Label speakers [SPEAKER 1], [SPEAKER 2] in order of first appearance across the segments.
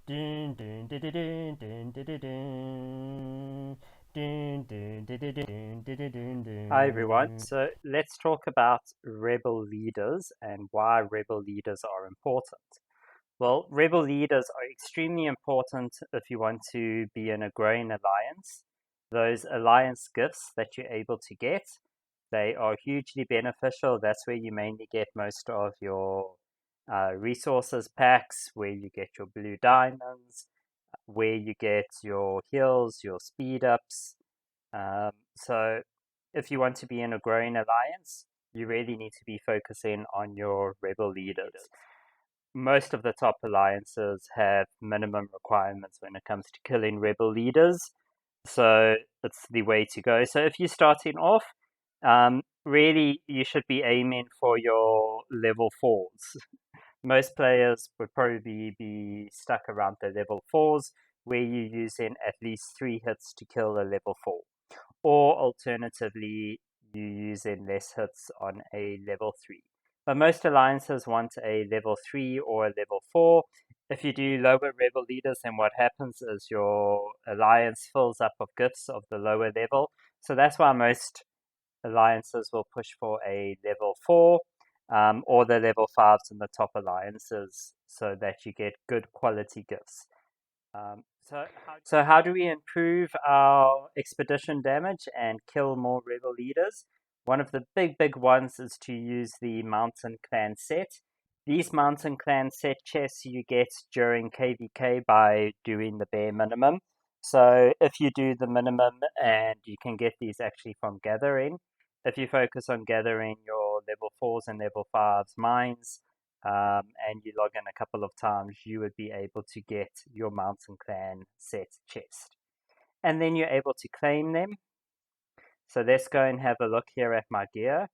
[SPEAKER 1] Dun, dun, dun, dun, dun, dun, dun, dun, dun. Dun, dun, dun, dun, dun, dun, dun, dun,
[SPEAKER 2] Hi everyone.
[SPEAKER 1] dun.
[SPEAKER 2] So let's talk about rebel leaders and why rebel leaders are important. Well, rebel leaders are extremely important if you want to be in a growing alliance. Those alliance gifts that you're able to get, they are hugely beneficial. That's where you mainly get most of your resources packs, where you get your blue diamonds, where you get your heals, your speed ups. So if you want to be in a growing alliance, you really need to be focusing on your rebel leaders. Most of the top alliances have minimum requirements when it comes to killing rebel leaders. So it's the way to go. So if you're starting off, really you should be aiming for your level fours. Most players would probably be stuck around the level fours, where you're using at least 3 hits to kill a level four. Or alternatively, you using less hits on a level 3. But most alliances want a level 3 or a level 4. If you do lower rebel leaders, then what happens is your alliance fills up of gifts of the lower level. So that's why most alliances will push for a level 4 or the level 5s in the top alliances so that you get good quality gifts. So how do we improve our expedition damage and kill more rebel leaders? One of the big ones is to use the Mountain Clan set. These Mountain Clan set chests you get during KVK by doing the bare minimum. So if you do the minimum, and you can get these actually from gathering, if you focus on gathering your level 4s and level 5s mines, and you log in a couple of times, you would be able to get your Mountain Clan set chest. And then you're able to claim them. So let's go and have a look here at my gear.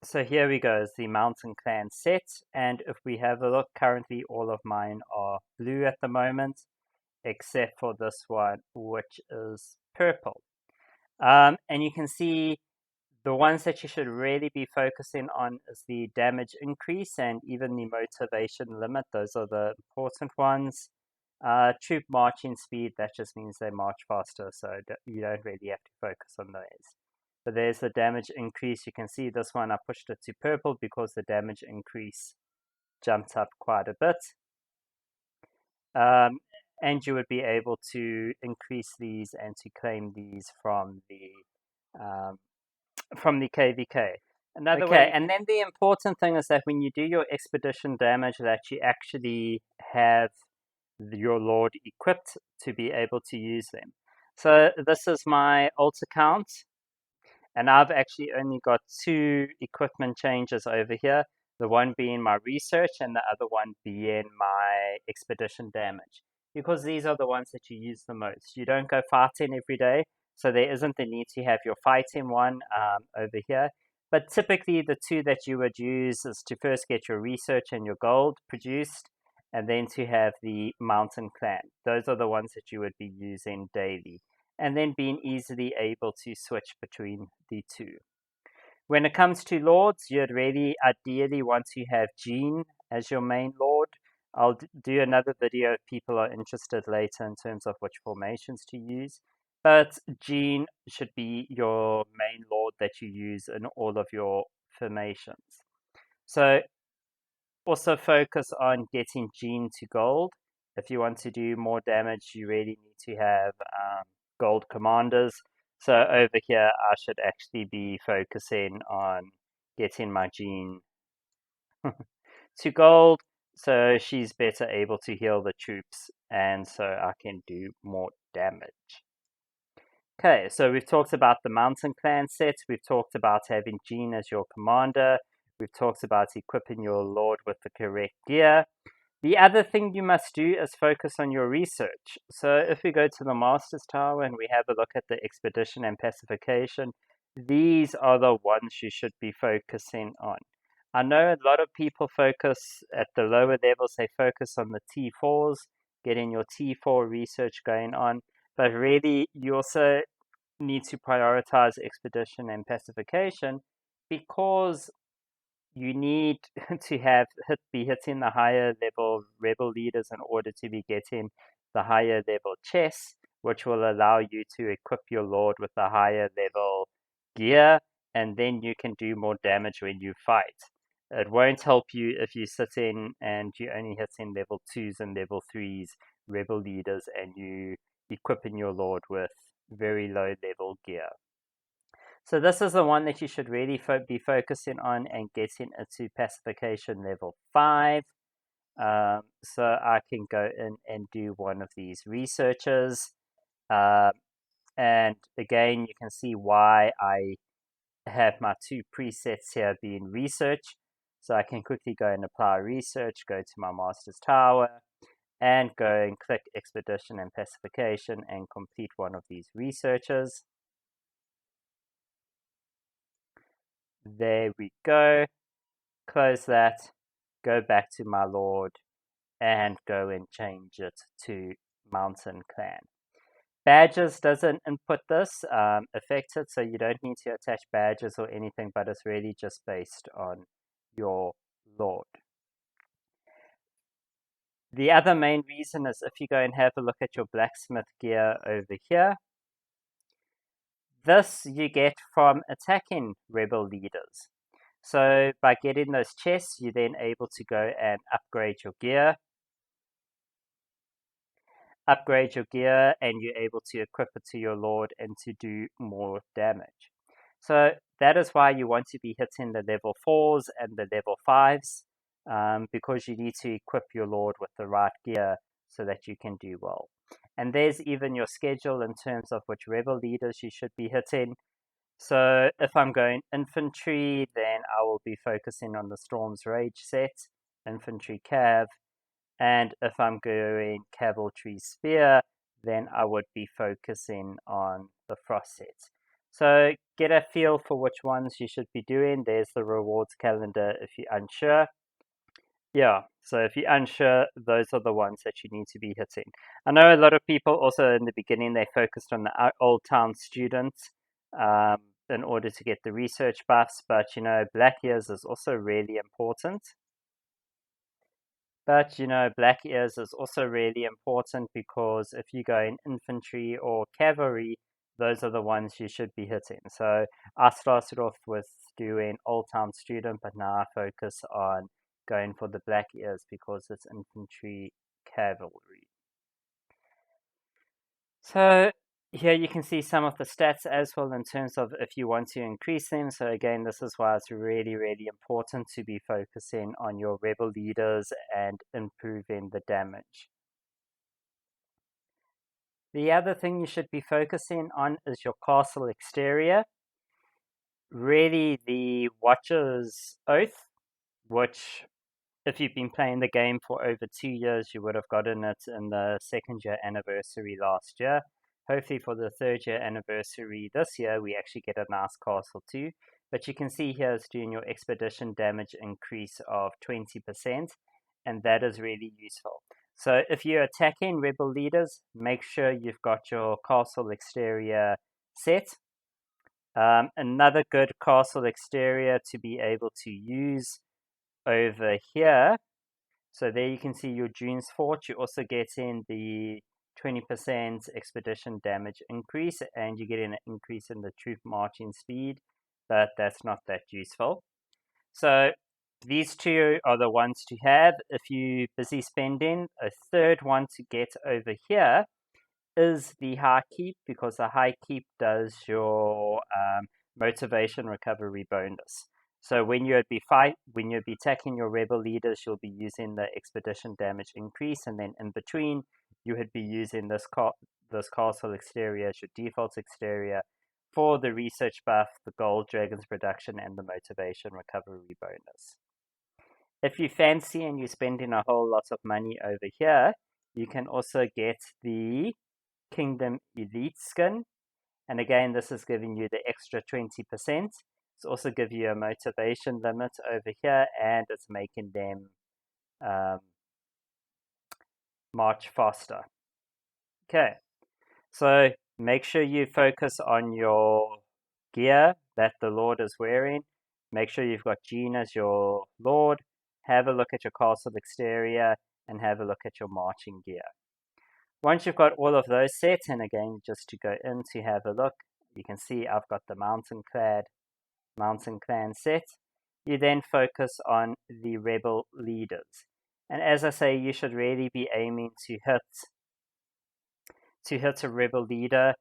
[SPEAKER 2] So here we go, is the Mountain Clan set. And if we have a look, currently all of mine are blue at the moment, except for this one, which is purple. And you can see the ones that you should really be focusing on is the damage increase and even the motivation limit. Those are the important ones. Troop marching speed, that just means they march faster, so you don't really have to focus on those. But there's the damage increase. You can see this one, I pushed it to purple because the damage increase jumped up quite a bit. And you would be able to increase these and to claim these um, from the KVK. Another way. And then the important thing is that when you do your expedition damage, that you actually have your lord equipped to be able to use them. So this is my alt account, and I've actually only got 2 equipment changes over here. The one being my research, and the other one being my expedition damage. Because these are the ones that you use the most. You don't go fighting every day, so there isn't the need to have your fighting one over here. But typically, the 2 that you would use is to first get your research and your gold produced, and then to have the Mountain Clan. Those are the ones that you would be using daily, and then being easily able to switch between the 2. When it comes to lords, you'd really ideally want to have Jean as your main lord. I'll do another video if people are interested later in terms of which formations to use. But Jean should be your main lord that you use in all of your formations. So also focus on getting Jean to gold. If you want to do more damage, you really need to have gold commanders. So over here, I should actually be focusing on getting my Jean to gold, so she's better able to heal the troops, and so I can do more damage. Okay, so we've talked about the Mountain Clan set, we've talked about having Jean as your commander, we've talked about equipping your lord with the correct gear. The other thing you must do is focus on your research. So if we go to the Master's Tower and we have a look at the expedition and pacification, these are the ones you should be focusing on. I know a lot of people focus at the lower levels, they focus on the T4s, getting your T4 research going on, but really you also need to prioritize expedition and pacification, because you need to be hitting the higher level rebel leaders in order to be getting the higher level chests, which will allow you to equip your lord with the higher level gear, and then you can do more damage when you fight. It won't help you if you sit in and you only hitting level 2s and level 3s rebel leaders and you equipping your lord with very low level gear. So this is the one that you should really be focusing on and getting into pacification level 5. So I can go in and do one of these researches. And again, you can see why I have my 2 presets here being research. So I can quickly go and apply research, go to my master's tower, and go and click expedition and pacification and complete one of these researches. There we go. Close that, go back to my lord, and go and change it to mountain clan. Badges doesn't input this, affect it, so you don't need to attach badges or anything, but it's really just based on your lord. The other main reason is if you go and have a look at your blacksmith gear over here, this you get from attacking rebel leaders. So by getting those chests, you're then able to go and upgrade your gear, and you're able to equip it to your lord and to do more damage. So that is why you want to be hitting the level 4s and the level 5s, because you need to equip your lord with the right gear so that you can do well. And there's even your schedule in terms of which rebel leaders you should be hitting. So if I'm going infantry, then I will be focusing on the Storm's Rage set, infantry cav. And if I'm going cavalry spear, then I would be focusing on the frost set. So get a feel for which ones you should be doing. There's the rewards calendar if you're unsure. Yeah, so if you're unsure, those are the ones that you need to be hitting. I know a lot of people also in the beginning, they focused on the Old Town students in order to get the research buffs, but Black Ears is also really important. But Black Ears is also really important because if you go in infantry or cavalry, those are the ones you should be hitting. So I started off with doing Old Town Student, but now I focus on going for the Black Ears because it's infantry cavalry. So here you can see some of the stats as well in terms of if you want to increase them. So again, this is why it's really, really important to be focusing on your rebel leaders and improving the damage. The other thing you should be focusing on is your castle exterior. Really the Watcher's Oath, which if you've been playing the game for over 2 years, you would have gotten it in the 2nd year anniversary last year. Hopefully for the 3rd year anniversary this year, we actually get a nice castle too. But you can see here it's doing your expedition damage increase of 20%, and that is really useful. So if you're attacking rebel leaders, make sure you've got your castle exterior set. Another good castle exterior to be able to use over here. So there you can see your June's Fort. You also get in the 20% expedition damage increase, and you get an increase in the troop marching speed, but that's not that useful. So these 2 are the ones to have. If you're busy spending, a third one to get over here is the High Keep, because the High Keep does your motivation recovery bonus. So when you'd be attacking your rebel leaders, you'll be using the expedition damage increase, and then in between, you would be using this castle exterior as your default exterior for the research buff, the gold dragons production, and the motivation recovery bonus. If you fancy and you're spending a whole lot of money over here, you can also get the Kingdom Elite skin. And again, this is giving you the extra 20%. It's also give you a motivation limit over here, and it's making them march faster. Okay, so make sure you focus on your gear that the Lord is wearing. make sure you've got Jean as your lord, have a look at your castle exterior, and have a look at your marching gear. Once you've got all of those set, and again, just to go in to have a look, you can see I've got the mountain clan set. You then focus on the rebel leaders. And as I say, you should really be aiming to hit a rebel leader,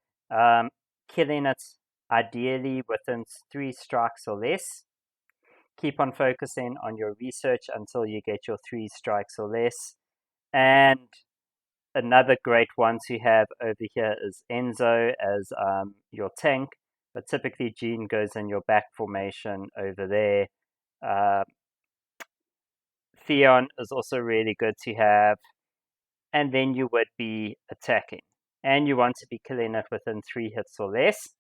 [SPEAKER 2] killing it ideally within 3 strikes or less. Keep on focusing on your research until you get your 3 strikes or less. And another great one to have over here is Enzo as your tank, but typically Jean goes in your back formation over there. Theon is also really good to have, and then you would be attacking. And you want to be killing it within 3 hits or less.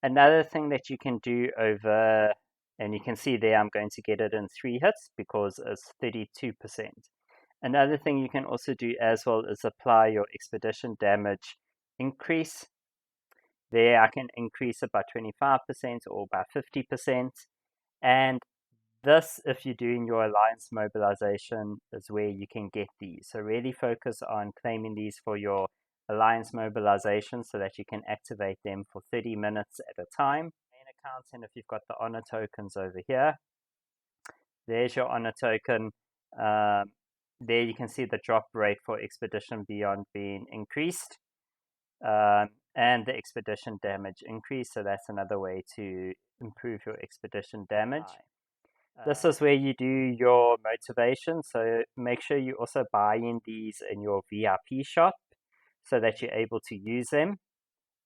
[SPEAKER 2] Another thing that you can do over, and you can see there I'm going to get it in 3 hits because it's 32%. Another thing you can also do as well is apply your expedition damage increase. There I can increase it by 25% or by 50%. And this, if you're doing your alliance mobilization, is where you can get these. So really focus on claiming these for your alliance mobilization so that you can activate them for 30 minutes at a time. Main account, and if you've got the honor tokens over here, there's your honor token. There you can see the drop rate for Expedition Beyond being increased, and the expedition damage increase. So that's another way to improve your expedition damage. This is where you do your motivation. So make sure you also buy in these in your VIP shop so that you're able to use them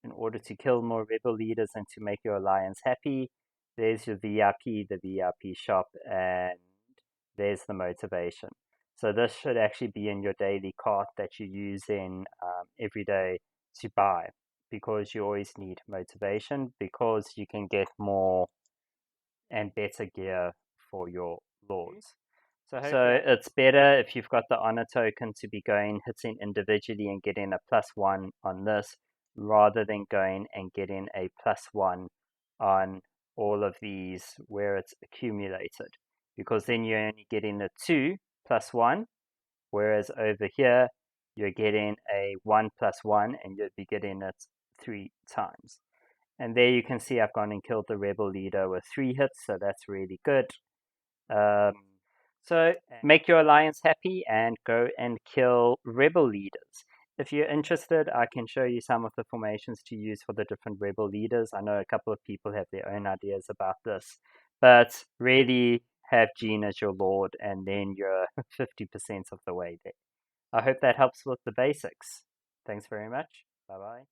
[SPEAKER 2] in order to kill more rebel leaders and to make your alliance happy. There's your VIP, the VIP shop, and there's the motivation. So this should actually be in your daily cart that you use in every day to buy, because you always need motivation, because you can get more and better gear for your lords. So it's better if you've got the honor token to be going hitting individually and getting a +1 on this, rather than going and getting a +1 on all of these where it's accumulated, because then you're only getting a 2 +1, whereas over here you're getting a 1 +1 and you'd be getting it 3 times. And there you can see I've gone and killed the rebel leader with 3 hits, so that's really good. So make your alliance happy and go and kill rebel leaders. If you're interested, I can show you some of the formations to use for the different rebel leaders. I know a couple of people have their own ideas about this, but really have Jean as your lord, and then you're 50% of the way there. I hope that helps with the basics. Thanks very much. Bye-bye.